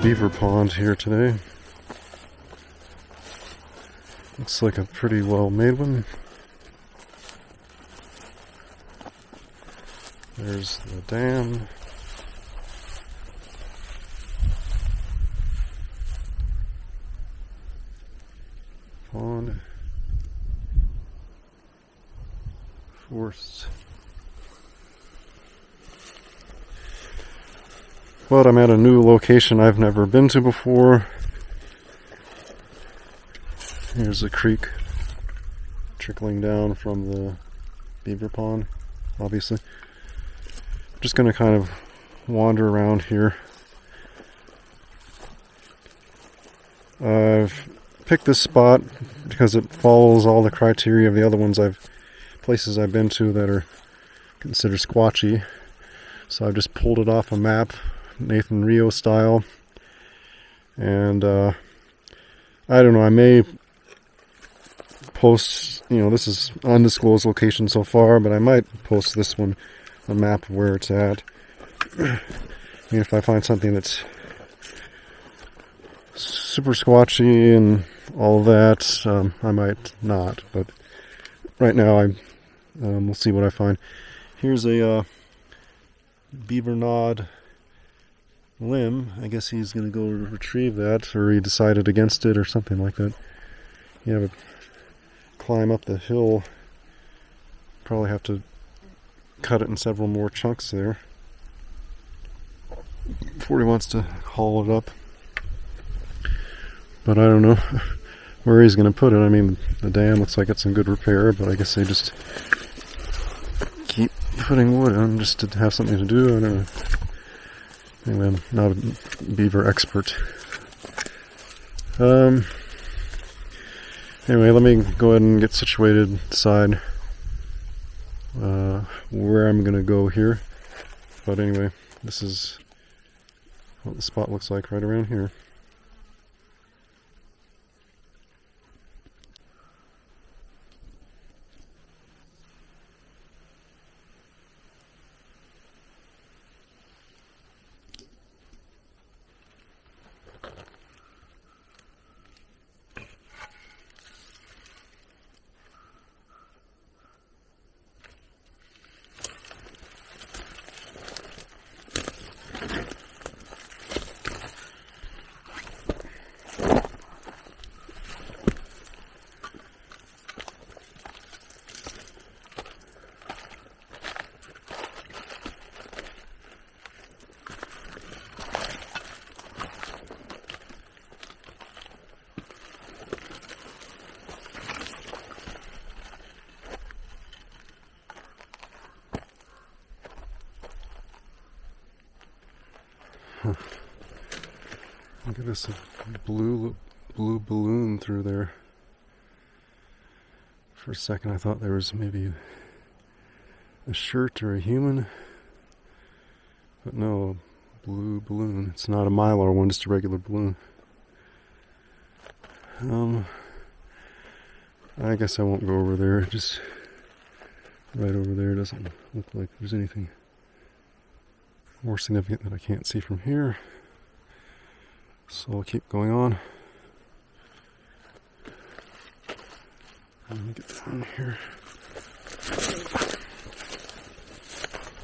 beaver pond here today. Looks like a pretty well made one. There's the dam. Pond. Forest. But I'm at a new location I've never been to before. Here's a creek trickling down from the beaver pond, obviously. I'm just going to kind of wander around here. I've picked this spot because it follows all the criteria of the other places I've been to that are considered squatchy. So I've just pulled it off a map, Nathan Rio style, and I don't know, I may post, this is undisclosed location so far, but I might post this one, a map of where it's at. If I find something that's super squatchy and all that, I might not, but right now we'll see what I find. Here's a beaver gnawed limb. I guess he's going to go retrieve that, or he decided against it or something like that. You have to climb up the hill. Probably have to cut it in several more chunks there before he wants to haul it up. But I don't know where he's going to put it. I mean, the dam looks like it's in good repair, but I guess they just keep putting wood on just to have something to do. I don't know. Anyway, I'm not a beaver expert. Anyway, let me go ahead and get situated, decide where I'm going to go here. But anyway, this is what the spot looks like right around here. Look at this blue balloon through there. For a second I thought there was maybe a shirt or a human. But no, blue balloon. It's not a mylar one, just a regular balloon. I guess I won't go over there. Just right over there doesn't look like there's anything more significant that I can't see from here. So I'll keep going on. Let me get down here.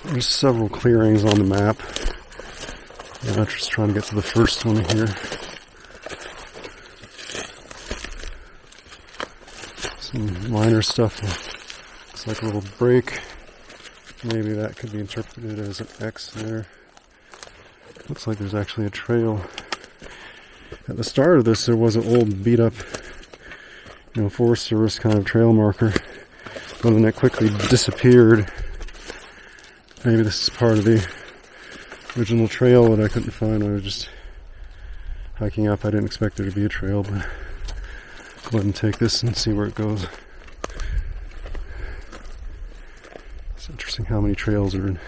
There's several clearings on the map. I'm just trying to get to the first one here. Some minor stuff. Looks like a little break. Maybe that could be interpreted as an X there. Looks like there's actually a trail. At the start of this, there was an old beat up, Forest Service kind of trail marker. But then that quickly disappeared. Maybe this is part of the original trail that I couldn't find. I was just hiking up. I didn't expect there to be a trail, but go ahead and take this and see where it goes. It's interesting how many trails are in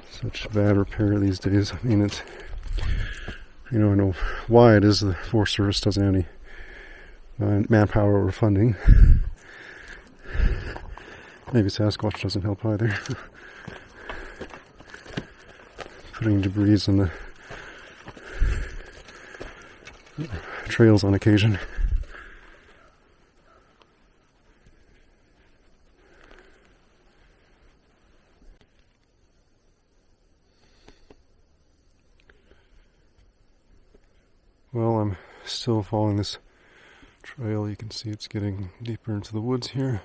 such bad repair these days. I mean, it's, I know why it is the Forest Service doesn't have any manpower or funding. Maybe Sasquatch doesn't help either. Putting debris in the trails on occasion. Well, I'm still following this trail. You can see it's getting deeper into the woods here.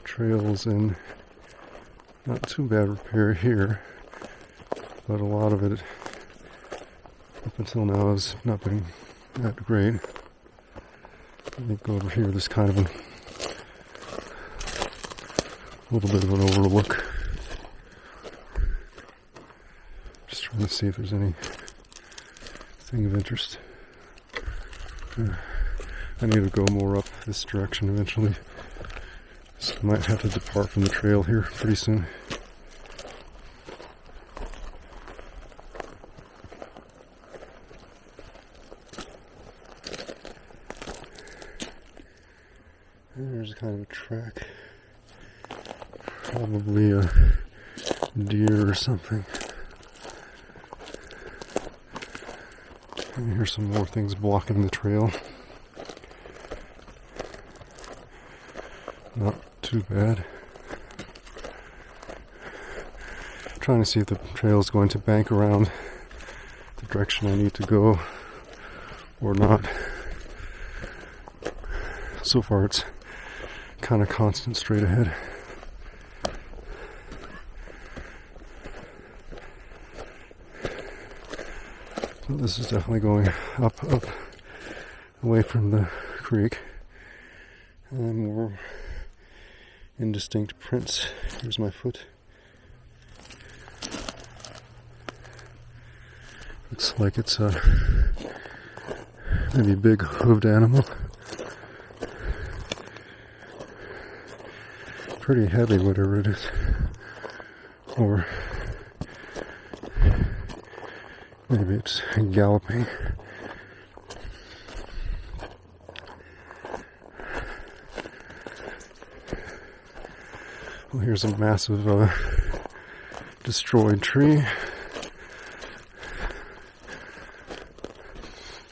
Trails in not too bad repair here, but a lot of it up until now has not been that great. Let me go over here. There's kind of a little bit of an overlook. Just trying to see if there's anything of interest. I need to go more up this direction eventually. So I might have to depart from the trail here pretty soon. There's kind of a track. Probably a deer or something. And here's some more things blocking the trail. Not too bad. I'm trying to see if the trail is going to bank around the direction I need to go or not. So far it's kind of constant straight ahead. So this is definitely going up, away from the creek. And more indistinct prints. Here's my foot. Looks like it's a maybe big hooved animal. Pretty heavy, whatever it is. Or maybe it's galloping. Well, here's a massive destroyed tree.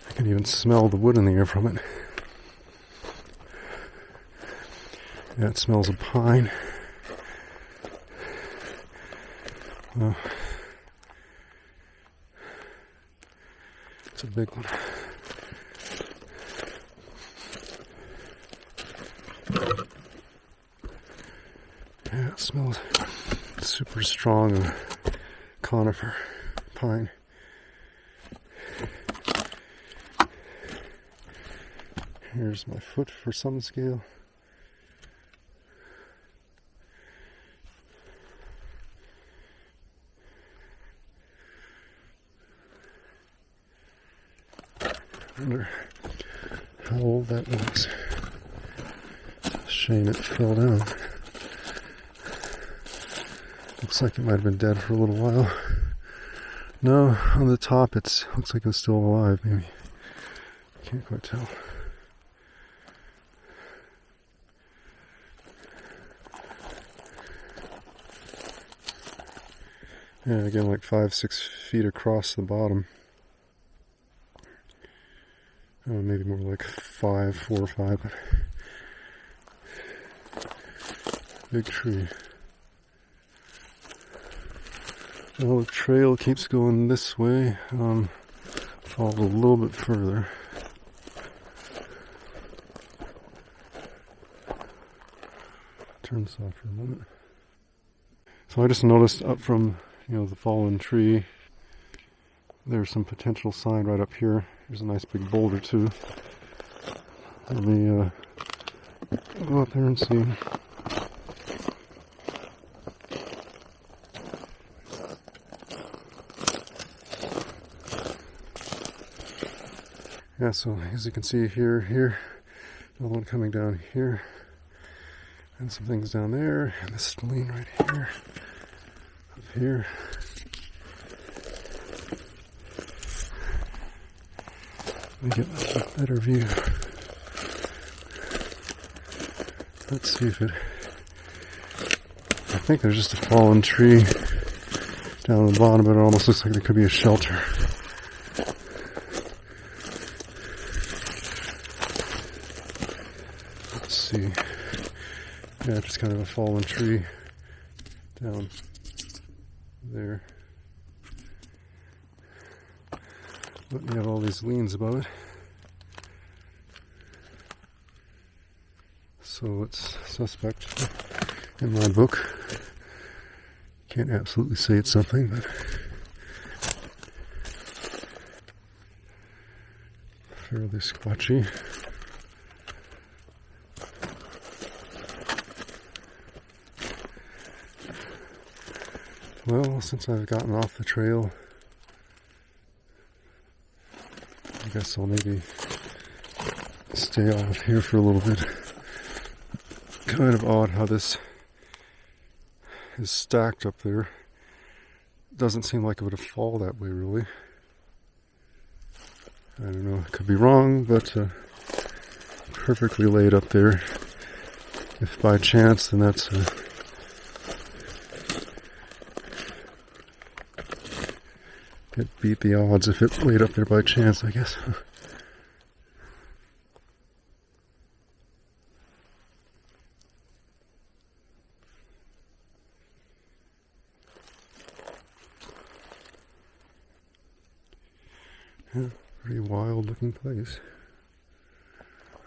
I can even smell the wood in the air from it. Yeah, it smells of pine. It's a big one. Yeah, it smells super strong conifer pine. Here's my foot for some scale. I wonder how old that was. Shame it fell down. Looks like it might have been dead for a little while. No, on the top it looks like it's still alive, maybe. Can't quite tell. Yeah, again, like 5-6 feet across the bottom. Maybe more like 4 or 5. But big tree. Well, the trail keeps going this way. Followed a little bit further. Turn this off for a moment. So I just noticed up from, the fallen tree, there's some potential sign right up here. There's a nice big boulder too. Let me go up there and see. Yeah, so as you can see here, another one coming down here, and some things down there, and this spleen right here, up here. Let me get a better view. Let's see if it... I think there's just a fallen tree down at the bottom, but it almost looks like there could be a shelter. Let's see. Yeah, just kind of a fallen tree down there. But you have all these leans above it. So it's suspect in my book. Can't absolutely say it's something, but fairly squatchy. Well, since I've gotten off the trail, I guess I'll maybe stay off here for a little bit. Kind of odd how this is stacked up there. Doesn't seem like it would have fallen that way, really. I don't know, I could be wrong, but perfectly laid up there. If by chance, then that's it beat the odds if it laid up there by chance, I guess. Yeah, pretty wild looking place.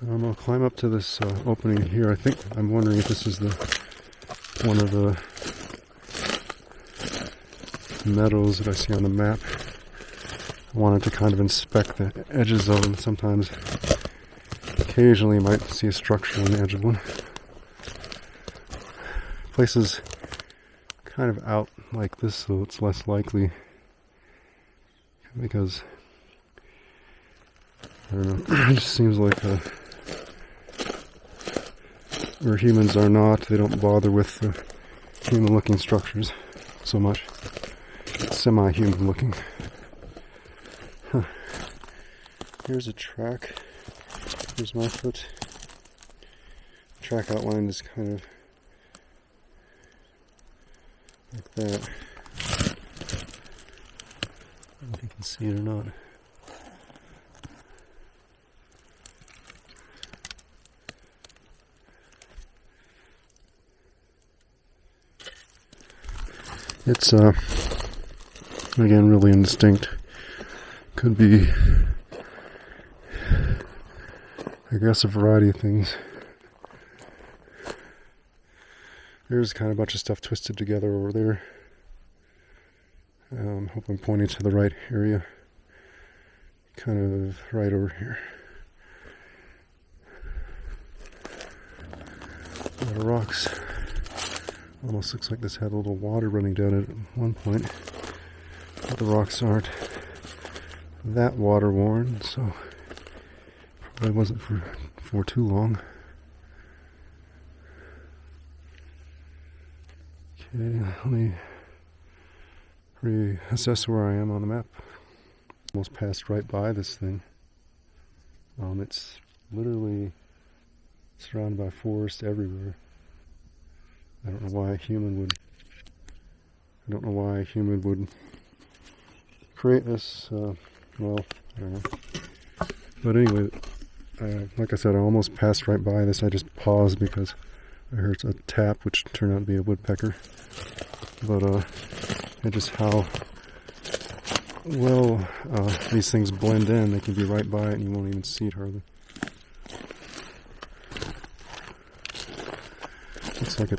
I'll climb up to this opening here. I'm wondering if this is one of the meadows that I see on the map. I wanted to kind of inspect the edges of them. Sometimes, occasionally you might see a structure on the edge of one. Places kind of out like this, so it's less likely, because I don't know, it just seems like where humans are not, they don't bother with the human looking structures so much. Semi-human looking. Huh. Here's a track. Here's my foot. Track outline is kind of like that. I don't know if you can see it or not. It's again really indistinct. Could be, I guess, a variety of things. There's kind of a bunch of stuff twisted together over there. Hope I'm pointing to the right area. Kind of right over here. A lot of rocks. Almost looks like this had a little water running down it at one point. But the rocks aren't that water worn, so probably wasn't for too long. Okay, let me reassess where I am on the map. Almost passed right by this thing. It's literally surrounded by forest everywhere. I don't know why a human would create this. Well, I don't know. But anyway, like I said, I almost passed right by this. I just paused because I heard a tap, which turned out to be a woodpecker. But just how well these things blend in. They can be right by it and you won't even see it hardly. Looks like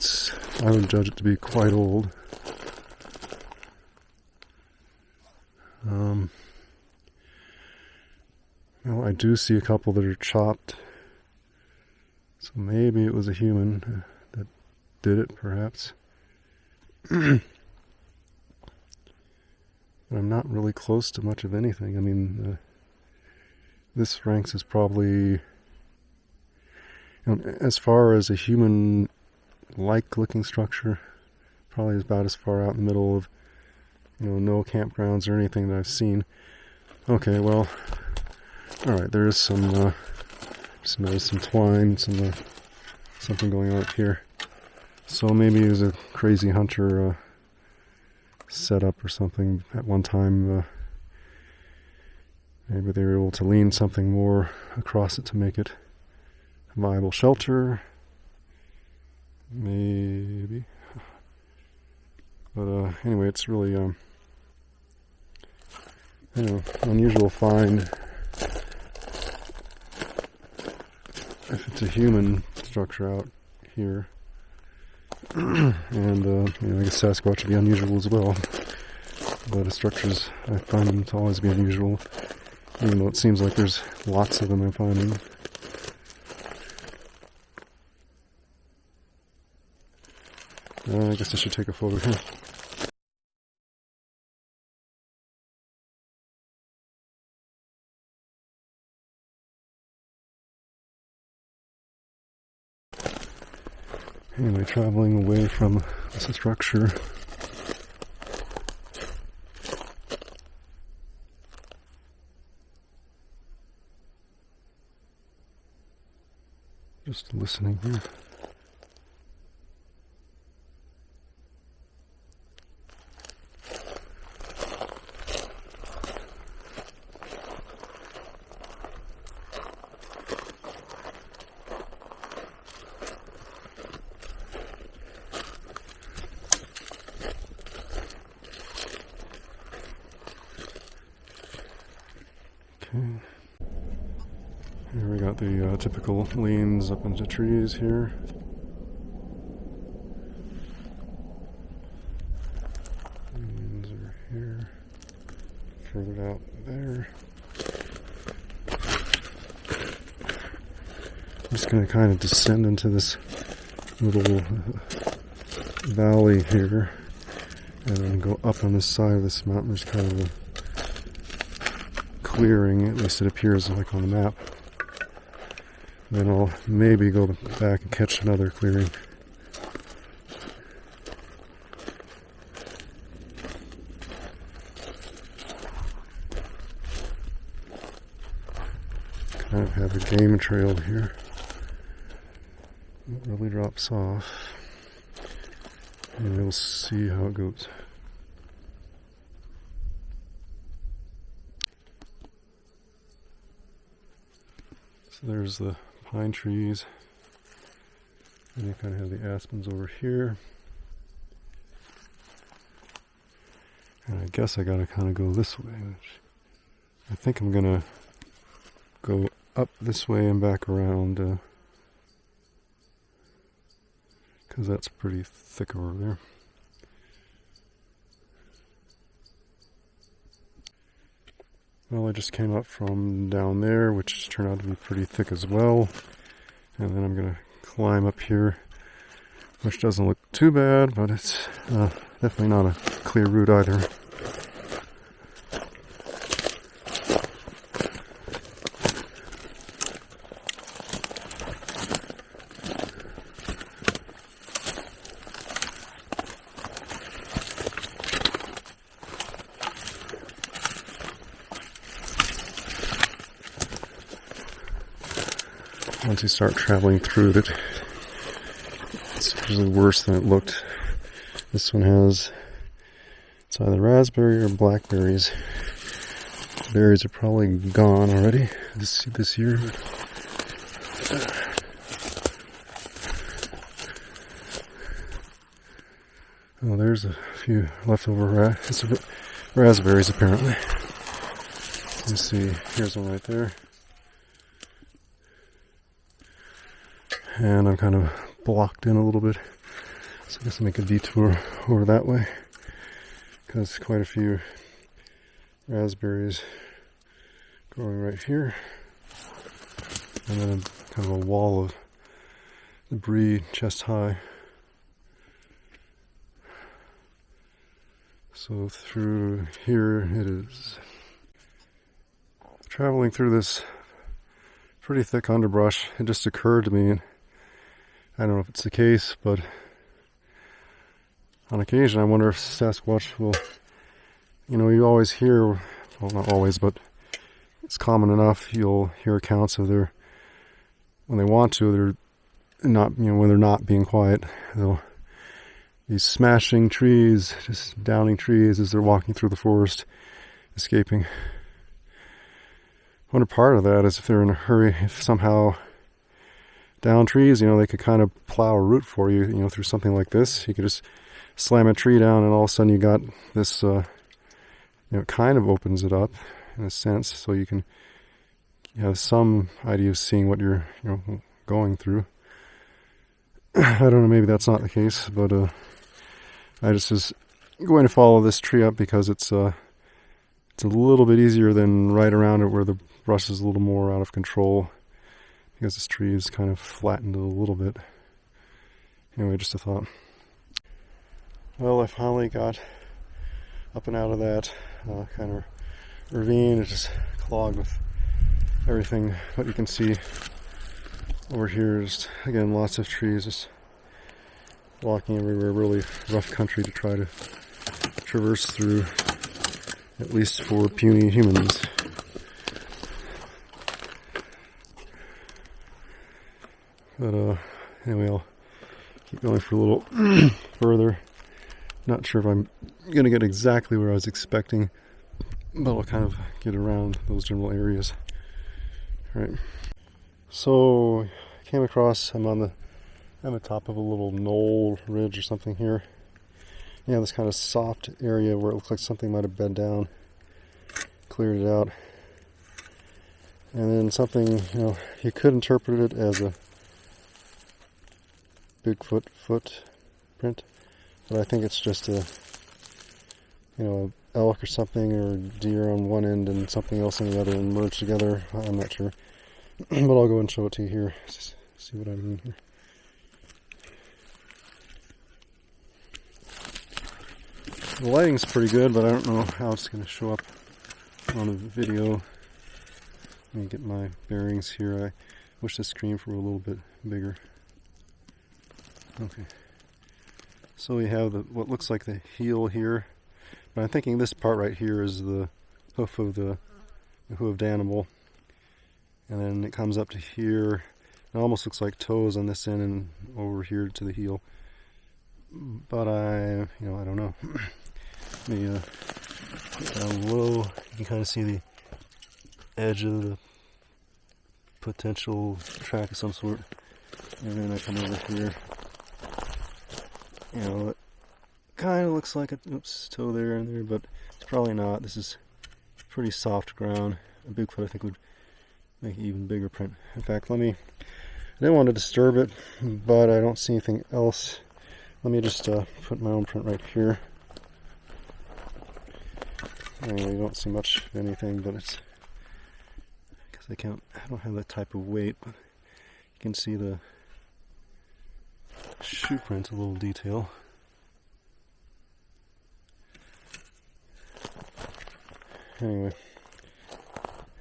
I would judge it to be quite old. Well, I do see a couple that are chopped. So maybe it was a human that did it, perhaps. But I'm not really close to much of anything. I mean, this ranks as probably, as far as a human-like looking structure, probably is about as far out in the middle of, no campgrounds or anything that I've seen. Okay, well, all right. There is some twine, some something going on up here. So maybe it was a crazy hunter setup or something at one time. Maybe they were able to lean something more across it to make it a viable shelter. Maybe. But anyway, it's really unusual find if it's a human structure out here. And I guess Sasquatch would be unusual as well. But the structures, I find them to always be unusual, even though it seems like there's lots of them I'm finding. I guess I should take a photo here. Anyway, traveling away from this structure. Just listening here. Here we got the typical leans up into trees here. Leans are here, further out there. I'm just going to kind of descend into this little valley here and then go up on this side of this mountain. There's kind of a clearing, at least it appears like on the map. Then I'll maybe go back and catch another clearing. Kind of have a game trail here. It really drops off. And we'll see how it goes. So there's the pine trees, and you kind of have the aspens over here, and I guess I gotta kind of go this way, which I think I'm gonna go up this way and back around, because that's pretty thick over there. Well, I just came up from down there, which turned out to be pretty thick as well. And then I'm going to climb up here, which doesn't look too bad, but it's definitely not a clear route either. Once you start traveling through it, it's usually worse than it looked. This one has, it's either raspberry or blackberries. Berries are probably gone already this year. Oh, there's a few leftover raspberries apparently. Let's see, here's one right there. And I'm kind of blocked in a little bit, so I guess I'll make a detour over that way, because quite a few raspberries growing right here, and then kind of a wall of debris chest high. So through here it is. Traveling through this pretty thick underbrush, it just occurred to me, I don't know if it's the case, but on occasion I wonder if Sasquatch will, you always hear, well not always, but it's common enough, you'll hear accounts of when they want to, not, when they're not being quiet, they'll be smashing trees, just downing trees as they're walking through the forest, escaping. I wonder part of that is if they're in a hurry, if somehow down trees, they could kind of plow a route for you, through something like this. You could just slam a tree down and all of a sudden you got this, it kind of opens it up in a sense, so you can have some idea of seeing what you're, going through. I don't know, maybe that's not the case, but I just was going to follow this tree up because it's a little bit easier than right around it where the brush is a little more out of control, because this tree is kind of flattened a little bit. Anyway, just a thought. Well, I finally got up and out of that kind of ravine. It's just clogged with everything, but you can see over here, just again, lots of trees just blocking everywhere. Really rough country to try to traverse through, at least for puny humans. But anyway, I'll keep going for a little further. Not sure if I'm going to get exactly where I was expecting, but I'll kind of get around those general areas. All right. So I came across, I'm on the top of a little knoll ridge or something here. This kind of soft area where it looks like something might have bed down, cleared it out. And then something, you could interpret it as a Bigfoot footprint, but I think it's just a, elk or something, or deer on one end and something else on the other and merged together. I'm not sure. But I'll go and show it to you here. Just see what I mean here. The lighting's pretty good, but I don't know how it's going to show up on a video. Let me get my bearings here. I wish the screen were a little bit bigger. Okay. So we have what looks like the heel here. But I'm thinking this part right here is the hoof of the hooved animal. And then it comes up to here. It almost looks like toes on this end and over here to the heel. But I don't know. Let me put down low. You can kind of see the edge of the potential track of some sort. And then I come over here. It kind of looks like a toe there and there, but it's probably not. This is pretty soft ground. A Bigfoot, I think, would make an even bigger print. In fact, I didn't want to disturb it, but I don't see anything else. Let me just put my own print right here. Anyway, you don't see much of anything, but it's because I don't have that type of weight, but you can see the shoe print, a little detail. Anyway,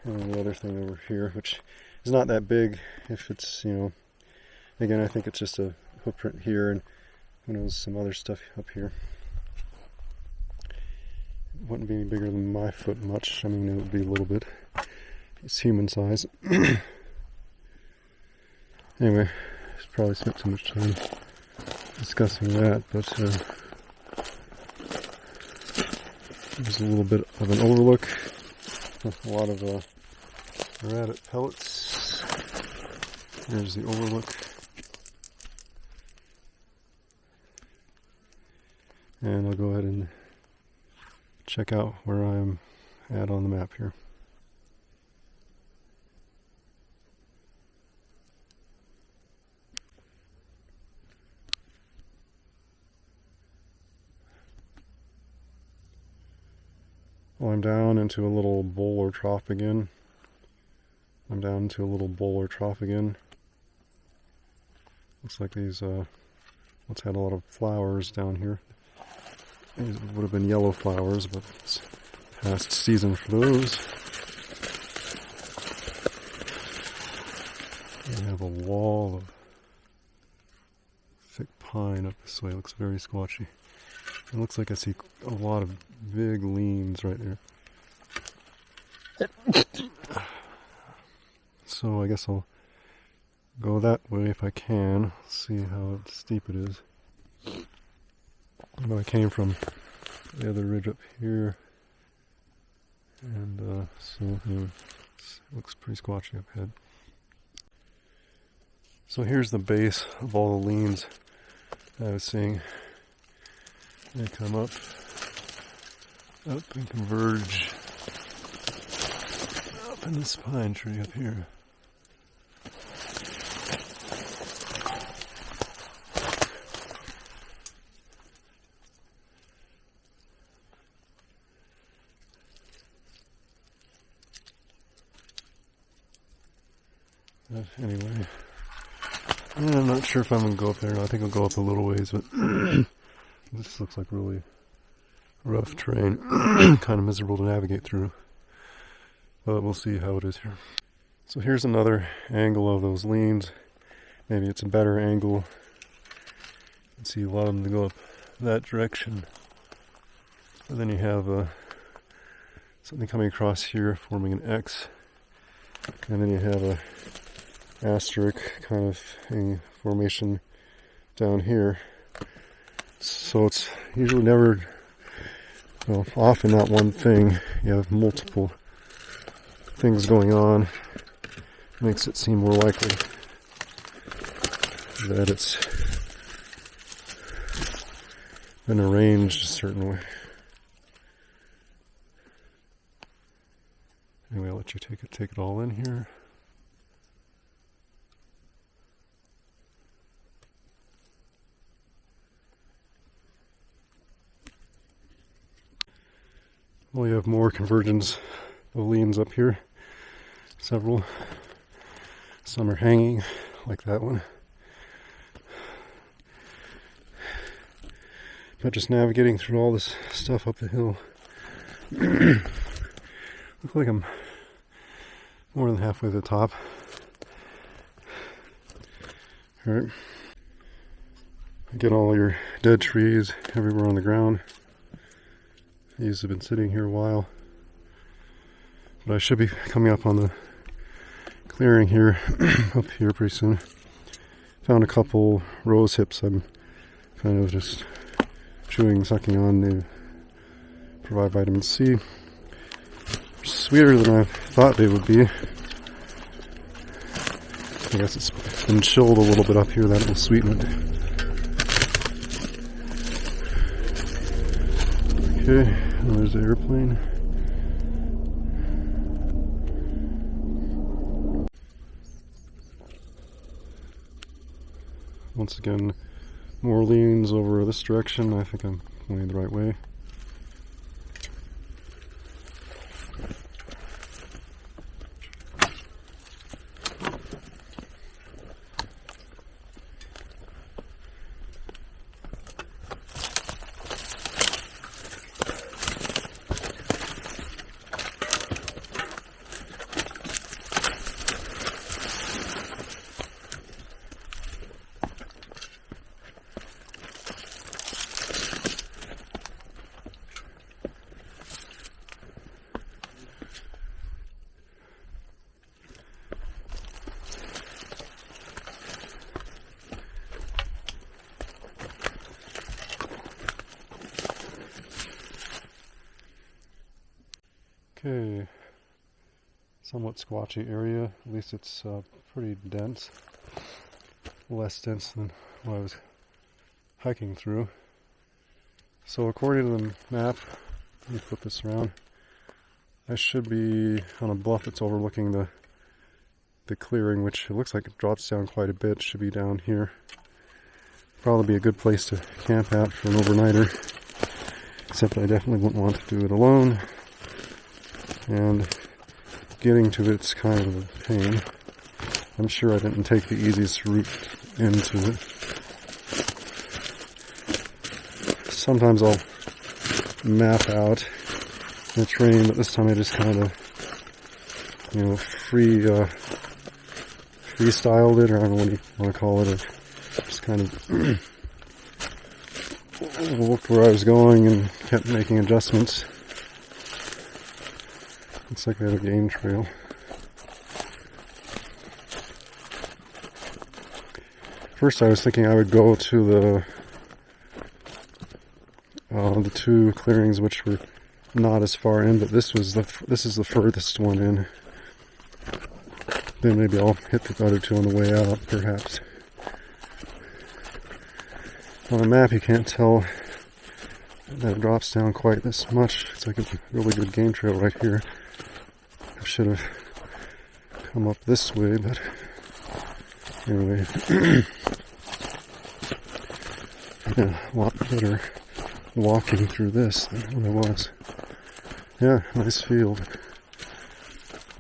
and the other thing over here, which is not that big. If it's, again, I think it's just a hoof print here, and who knows, some other stuff up here. It wouldn't be any bigger than my foot much. It would be a little bit. It's human size. Anyway, just probably spent too much time discussing that, but there's a little bit of an overlook with a lot of rabbit pellets. There's the overlook. And I'll go ahead and check out where I'm at on the map here. Well, I'm down into a little bowl or trough again. Looks like these once had a lot of flowers down here. These would have been yellow flowers, but it's past season for those. We have a wall of thick pine up this way. It looks very squatchy. It looks like I see a lot of big leans right there. So I guess I'll go that way if I can. See how steep it is. But I came from the other ridge up here, and so it looks pretty squatchy up ahead. So here's the base of all the leans I was seeing. They come up and converge up in this pine tree up here. But anyway, I'm not sure if I'm going to go up there. I think I'll go up a little ways, but this looks like really rough terrain. Kind of miserable to navigate through. But we'll see how it is here. So here's another angle of those leans. Maybe it's a better angle. You can see a lot of them go up that direction. But then you have something coming across here forming an X. And then you have a asterisk kind of thing, formation down here. So it's usually never, well, often not one thing. You have multiple things going on. Makes it seem more likely that it's been arranged a certain way. Anyway, I'll let you take it all in here. Well, you have more convergence of leans up here. Several. Some are hanging, like that one. But just navigating through all this stuff up the hill. Look like I'm more than halfway to the top. Alright. Get all your dead trees everywhere on the ground. These have been sitting here a while. But I should be coming up on the clearing here, up here pretty soon. Found a couple rose hips I'm kind of just chewing, sucking on. They provide vitamin C. Sweeter than I thought they would be. I guess it's been chilled a little bit up here, that will sweeten it. Okay, there's the airplane. Once again, more leans over this direction. I think I'm going the right way. Okay, somewhat squatchy area. At least it's pretty dense. Less dense than what I was hiking through. So according to the map, let me flip this around. I should be on a bluff that's overlooking the clearing, which it looks like it drops down quite a bit. Should be down here. Probably be a good place to camp out for an overnighter. Except I definitely wouldn't want to do it alone. And getting to it's kind of a pain. I'm sure I didn't take the easiest route into it. Sometimes I'll map out the terrain, but this time I just kind of, freestyled it, or I don't know what you want to call it, or just kind of looked where I was going and kept making adjustments. Looks like I have a game trail. First I was thinking I would go to the two clearings which were not as far in, but this is the furthest one in. Then maybe I'll hit the other two on the way out, perhaps. On the map you can't tell that it drops down quite this much. It's like a really good game trail right here. I should have come up this way, but anyway. Yeah, a lot better walking through this than what I was. Yeah, nice field.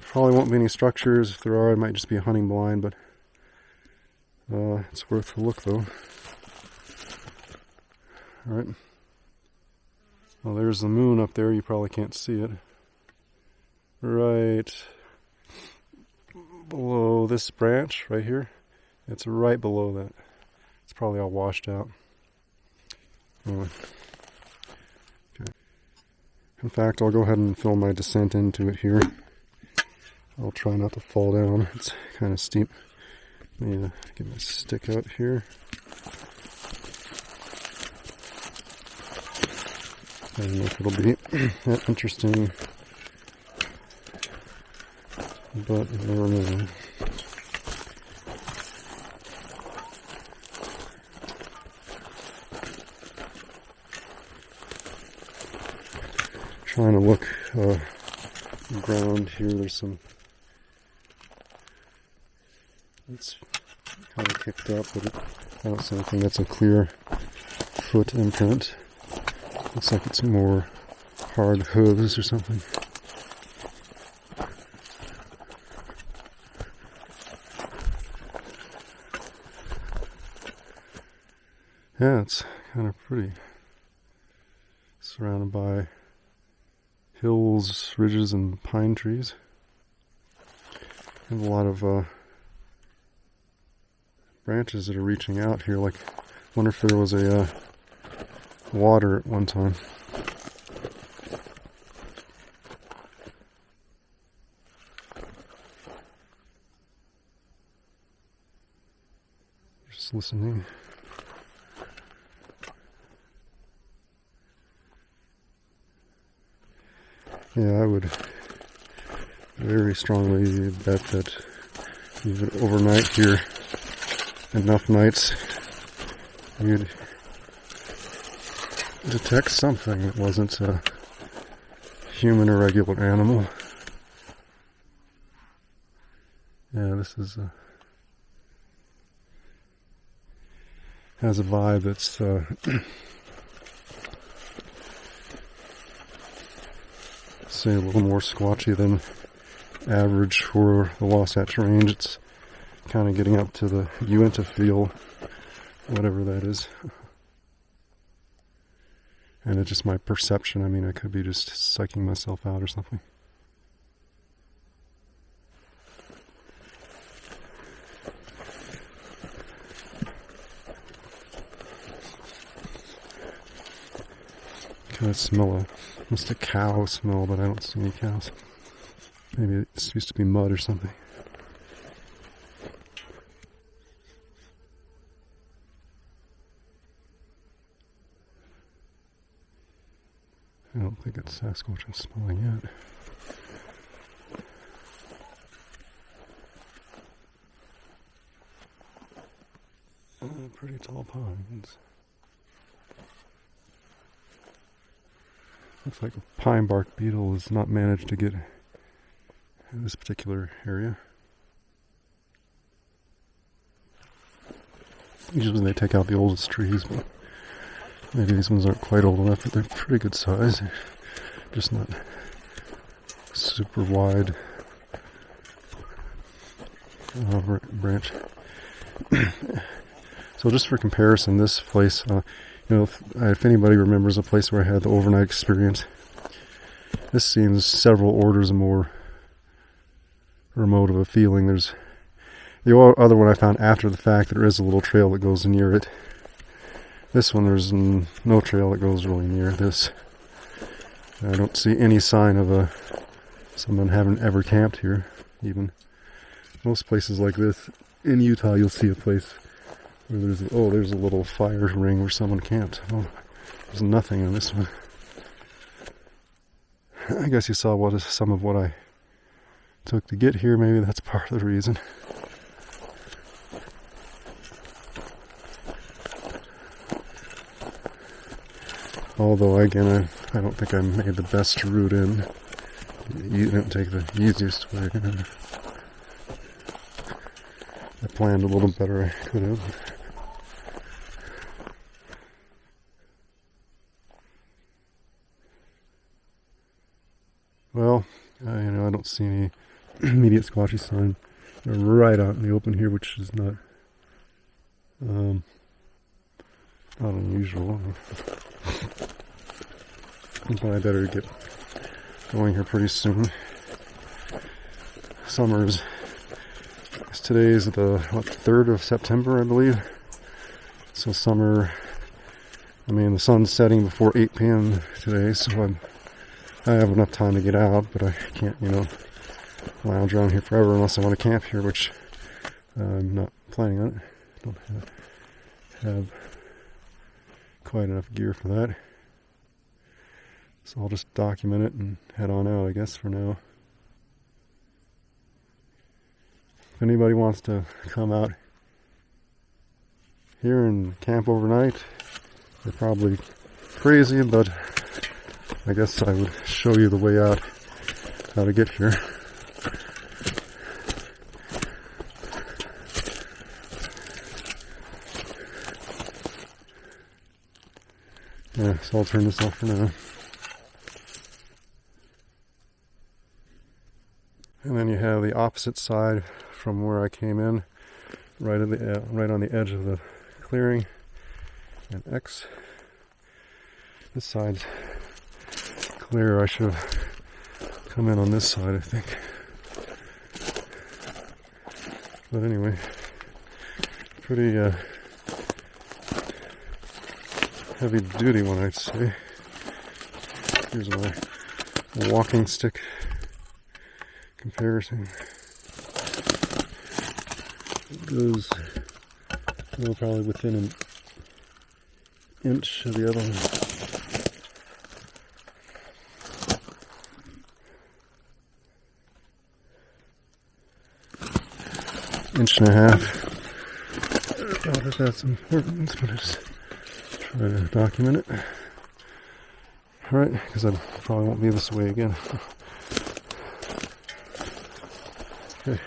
Probably won't be any structures. If there are, it might just be a hunting blind, but it's worth a look though. Alright. Well, there's the moon up there. You probably can't see it. Right below this branch right here. It's right below that. It's probably all washed out. Anyway. Okay. In fact, I'll go ahead and film my descent into it here. I'll try not to fall down. It's kind of steep. Let me get my stick out here. I don't know if it'll be that interesting, but you never know. Trying to look ground here. There's some. It's kind of kicked up, but I don't see anything that's a clear foot imprint. Looks like it's more hard hooves or something. Yeah, it's kind of pretty. Surrounded by hills, ridges, and pine trees. And a lot of branches that are reaching out here. Like, I wonder if there was a water at one time. Just listening. Yeah, I would very strongly bet that even overnight here, enough nights, you'd detect something that wasn't a human or regular animal. Yeah, this is has a vibe that's say a little more squatchy than average for the Wasatch Range. It's kind of getting up to the Uinta feel, whatever that is. And it's just my perception. I mean, I could be just psyching myself out or something. Kind of smell almost a cow smell, but I don't see any cows. Maybe it used to be mud or something. I don't think it's Sasquatch I'm smelling yet. Pretty tall pines. Looks like a pine bark beetle has not managed to get in this particular area. Usually they take out the oldest trees, but maybe these ones aren't quite old enough, but they're pretty good size. Just not super wide branch. So just for comparison, this place, if anybody remembers a place where I had the overnight experience, this seems several orders more remote of a feeling. There's the other one I found after the fact. There is a little trail that goes near it. This one, there's no trail that goes really near this. I don't see any sign of someone having ever camped here, even. Most places like this, in Utah, you'll see a place There's a little fire ring where someone camped. Oh, there's nothing on this one. I guess you saw some of what I took to get here. Maybe that's part of the reason. Although, again, I don't think I made the best route in. You didn't take the easiest way. I planned a little better. I could have. Well, I don't see any immediate squatchy sign. They're right out in the open here, which is not unusual. But I better get going here pretty soon. Today's the 3rd of September, I believe. So summer, the sun's setting before 8 p.m. today, so I have enough time to get out, but I can't, lounge around here forever unless I want to camp here, which I'm not planning on it. I don't have quite enough gear for that. So I'll just document it and head on out, I guess, for now. If anybody wants to come out here and camp overnight, they're probably crazy, but I guess I would show you the way out, how to get here. Yeah, so I'll turn this off for now. And then you have the opposite side from where I came in, right on the edge of the clearing, and X. This side's clear. I should have come in on this side, I think. But anyway, pretty heavy duty one, I'd say. Here's my walking stick comparison. It goes probably within an inch of the other one. Inch and a half. I thought that that's important, but I just try to document it. Alright, because I probably won't be this way again. Okay.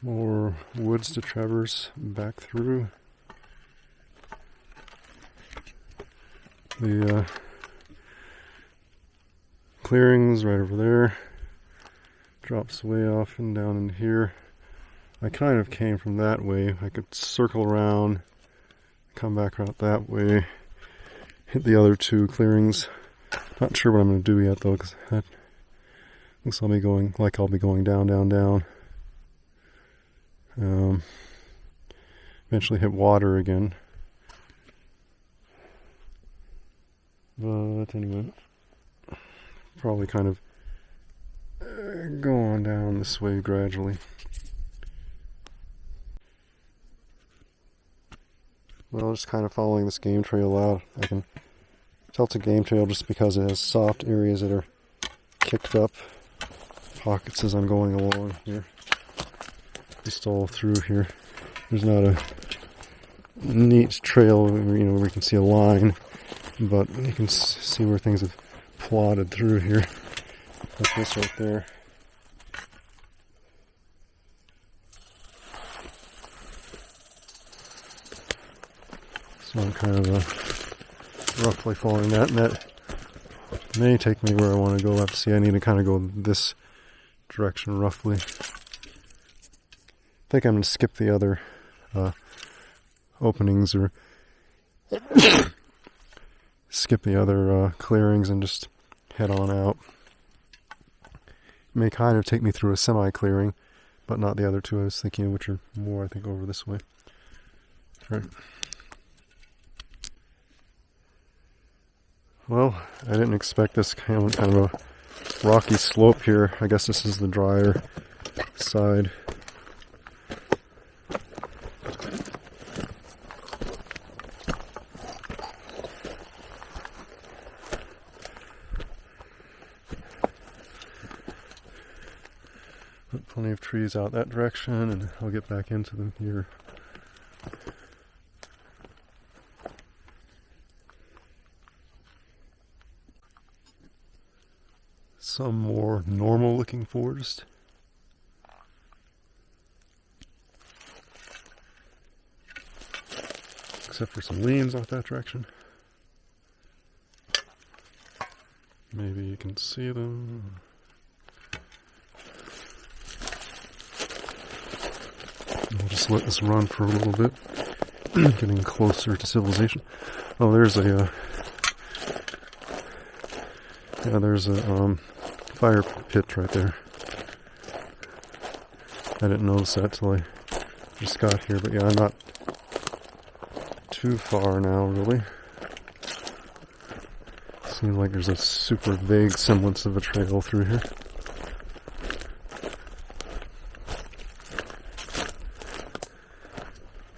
More woods to traverse back through. The clearings right over there. Drops way off and down in here. I kind of came from that way. I could circle around, come back out that way, hit the other two clearings. Not sure what I'm going to do yet though, because that looks like I'll be going down, down, down. Eventually hit water again. But anyway, probably kind of going down this way gradually. Well, just kind of following this game trail out. I can tell it's a game trail just because it has soft areas that are kicked up. Pockets as I'm going along here. Just all through here. There's not a neat trail, where we can see a line, but you can see where things have plodded through here. Like this right there. So I'm kind of roughly following that, and that may take me where I want to go. I'll have to see. I need to kind of go this direction roughly. I think I'm going to skip the other openings, or skip the other clearings and just head on out. It may kind of take me through a semi-clearing, but not the other two I was thinking of, which are more, I think, over this way. Right. Well, I didn't expect this kind of a rocky slope here. I guess this is the drier side. Plenty of trees out that direction, and I'll get back into them here. Some more normal looking forest. Except for some leaves out that direction. Maybe you can see them. I'll just let this run for a little bit. Getting closer to civilization. Oh, there's a fire pit right there. I didn't notice that till I just got here, but yeah, I'm not too far now, really. Seems like there's a super vague semblance of a trail through here.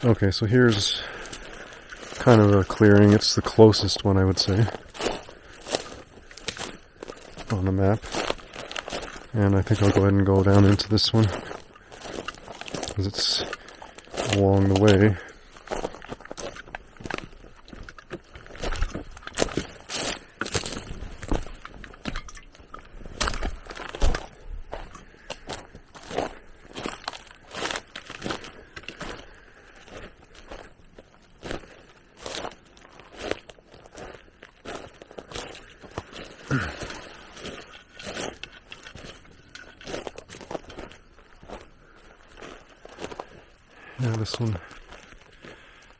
Okay, so here's kind of a clearing. It's the closest one, I would say, on the map. And I think I'll go ahead and go down into this one, because it's along the way. Yeah, this one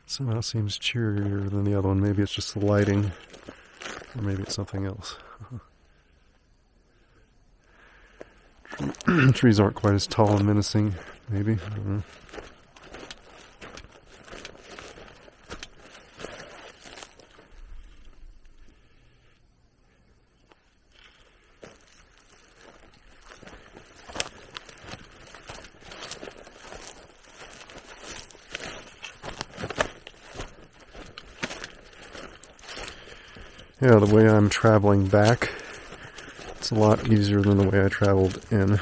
somehow seems cheerier than the other one. Maybe it's just the lighting, or maybe it's something else. Trees aren't quite as tall and menacing, maybe. I don't know. Yeah, the way I'm traveling back, it's a lot easier than the way I traveled in.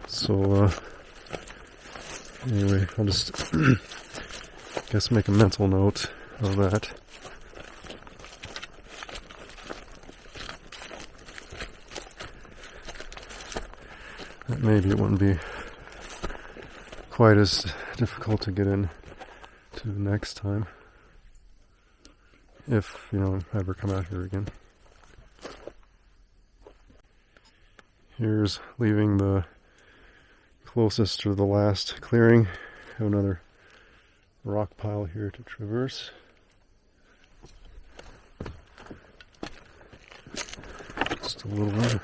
So, anyway, I'll just, guess make a mental note of that. That maybe it wouldn't be quite as difficult to get in to next time. If, I ever come out here again. Here's leaving the closest to the last clearing. Have another rock pile here to traverse. Just a little one.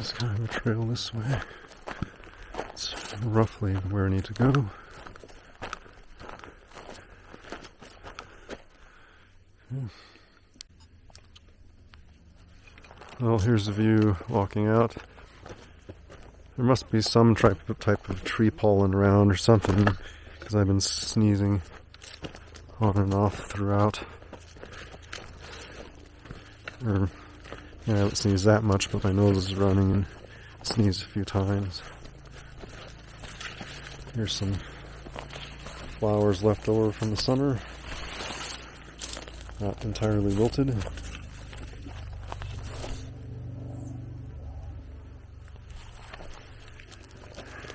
There's kind of a trail this way. It's roughly where I need to go. Well, here's the view walking out. There must be some type of tree pollen around or something, because I've been sneezing on and off throughout. I haven't sneezed that much, but my nose is running and sneezed a few times. Here's some flowers left over from the summer. Not entirely wilted.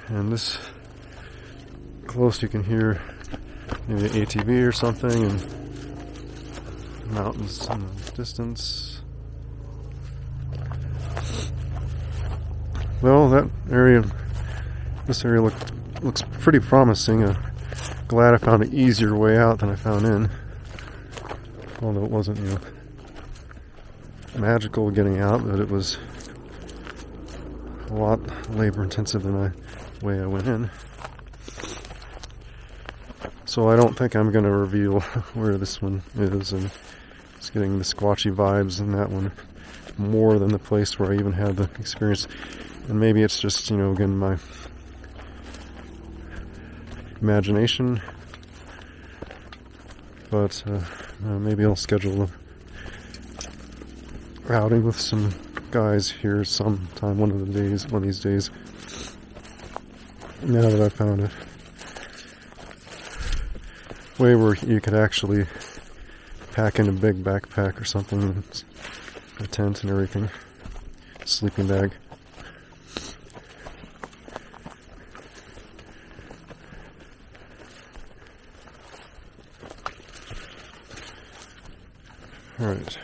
And this close you can hear maybe an ATV or something, and mountains in the distance. Well, this area looks pretty promising. Glad I found an easier way out than I found in. Although it wasn't, magical getting out, but it was a lot labor intensive than the way I went in. So I don't think I'm going to reveal where this one is, and it's getting the squatchy vibes in that one more than the place where I even had the experience. And maybe it's just, again, my imagination, but maybe I'll schedule a outing with some guys here sometime one of these days, now that I found a way where you could actually pack in a big backpack or something, a tent and everything, sleeping bag. Alright.